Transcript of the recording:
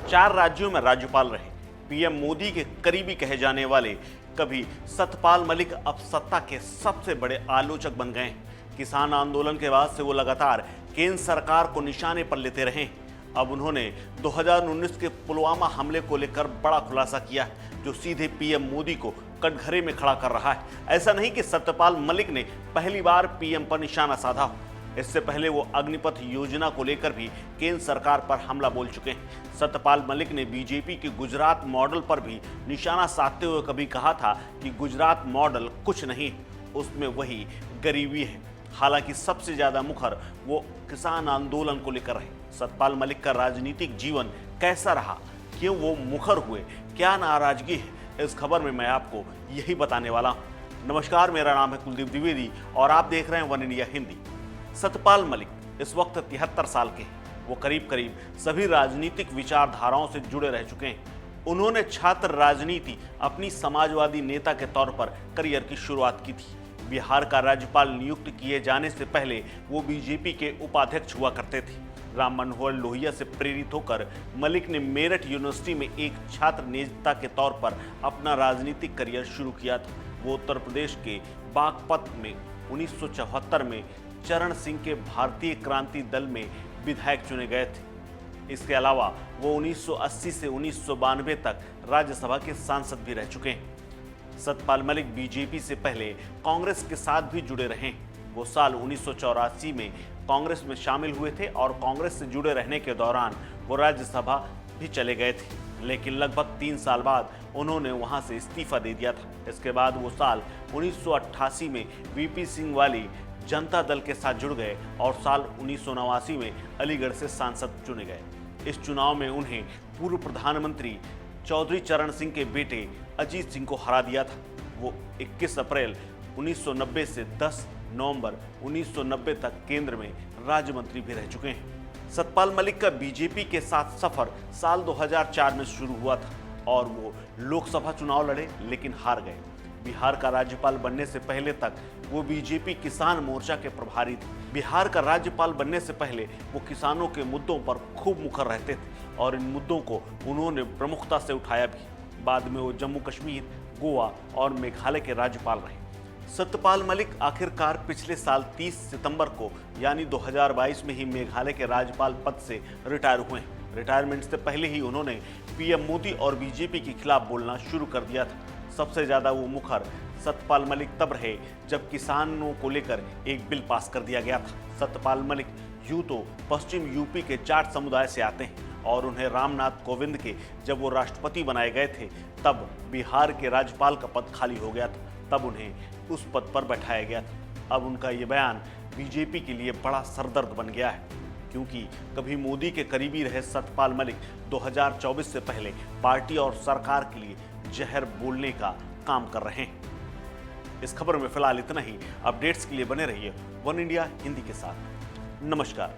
4 राज्यों में राज्यपाल रहे। पीएम मोदी के करीबी कहे जाने वाले कभी सतपाल मलिक अब सत्ता के सबसे बड़े आलोचक बन गए हैं। किसान आंदोलन के बाद से वो लगातार केंद्र सरकार को निशाने पर लेते रहे। अब उन्होंने 2019 के पुलवामा हमले को लेकर बड़ा खुलासा किया, जो सीधे पीएम मोदी को कटघरे में खड़ा कर रहा है। ऐसा नहीं कि सत्यपाल मलिक ने पहली बार पीएम पर निशाना साधा हो। इससे पहले वो अग्निपथ योजना को लेकर भी केंद्र सरकार पर हमला बोल चुके हैं। सत्यपाल मलिक ने बीजेपी के गुजरात मॉडल पर भी निशाना साधते हुए कभी कहा था कि गुजरात मॉडल कुछ नहीं, उसमें वही गरीबी है। हालांकि सबसे ज्यादा मुखर वो किसान आंदोलन को लेकर रहे। सत्यपाल मलिक का राजनीतिक जीवन कैसा रहा, क्यों वो मुखर हुए, क्या नाराजगी है, इस खबर में मैं आपको यही बताने वाला हूं। नमस्कार, मेरा नाम है कुलदीप द्विवेदी और आप देख रहे हैं वन इंडिया हिंदी। सत्यपाल मलिक इस वक्त 73 साल के हैं। वो करीब करीब सभी राजनीतिक विचारधाराओं से जुड़े रह चुके हैं। उन्होंने छात्र राजनीति अपनी समाजवादी नेता के तौर पर करियर की शुरुआत की थी। बिहार का राज्यपाल नियुक्त किए जाने से पहले वो बीजेपी के उपाध्यक्ष हुआ करते थे। राम मनोहर लोहिया से प्रेरित होकर मलिक ने मेरठ यूनिवर्सिटी में एक छात्र नेता के तौर पर अपना राजनीतिक करियर शुरू किया था। वो उत्तर प्रदेश के बागपत में 1974 में चरण सिंह के भारतीय क्रांति दल में विधायक चुने गए थे। इसके अलावा वो 1980 से 1992 तक राज्यसभा के सांसद भी रह चुके हैं। सत्यपाल मलिक बीजेपी से पहले कांग्रेस के साथ भी जुड़े रहे। वो साल 1984 में कांग्रेस में शामिल हुए थे और कांग्रेस से जुड़े रहने के दौरान वो राज्यसभा भी चले गए थे, लेकिन लगभग 3 साल बाद उन्होंने वहां से इस्तीफा दे दिया था। इसके बाद वो साल 1988 में वीपी सिंह वाली जनता दल के साथ जुड़ गए और साल 1989 में अलीगढ़ से सांसद चुने गए। इस चुनाव में उन्हें पूर्व प्रधानमंत्री चौधरी चरण सिंह के बेटे अजीत सिंह को हरा दिया था। वो 21 अप्रैल 1990 से 10 नवंबर 1990 तक केंद्र में राज्य मंत्री भी रह चुके हैं। सत्यपाल मलिक का बीजेपी के साथ सफर साल 2004 में शुरू हुआ था और वो लोकसभा चुनाव लड़े, लेकिन हार गए। बिहार का राज्यपाल बनने से पहले तक वो बीजेपी किसान मोर्चा के प्रभारी थे। बिहार का राज्यपाल बनने से पहले वो किसानों के मुद्दों पर खूब मुखर रहते थे और इन मुद्दों को उन्होंने प्रमुखता से उठाया भी। बाद में वो जम्मू कश्मीर, गोवा और मेघालय के राज्यपाल रहे। सत्यपाल मलिक आखिरकार पिछले साल 30 सितंबर को यानी 2022 में ही मेघालय के राज्यपाल पद से रिटायर हुए हैं। रिटायरमेंट से पहले ही उन्होंने पीएम मोदी और बीजेपी के खिलाफ बोलना शुरू कर दिया था। सबसे ज्यादा वो मुखर सत्यपाल मलिक तब रहे जब किसानों को लेकर एक बिल पास कर दिया गया था। सत्यपाल मलिक यूं तो पश्चिम यूपी के जाट समुदाय से आते हैं और उन्हें रामनाथ कोविंद के जब वो राष्ट्रपति बनाए गए थे तब बिहार के राज्यपाल का पद खाली हो गया था, तब उन्हें उस पद पर बैठाया गया था। अब उनका ये बयान बीजेपी के लिए बड़ा सरदर्द बन गया है, क्योंकि कभी मोदी के करीबी रहे सत्यपाल मलिक 2024 से पहले पार्टी और सरकार के लिए जहर बोलने का काम कर रहे हैं। इस खबर में फिलहाल इतना ही। अपडेट्स के लिए बने रहिए वन इंडिया हिंदी के साथ। नमस्कार।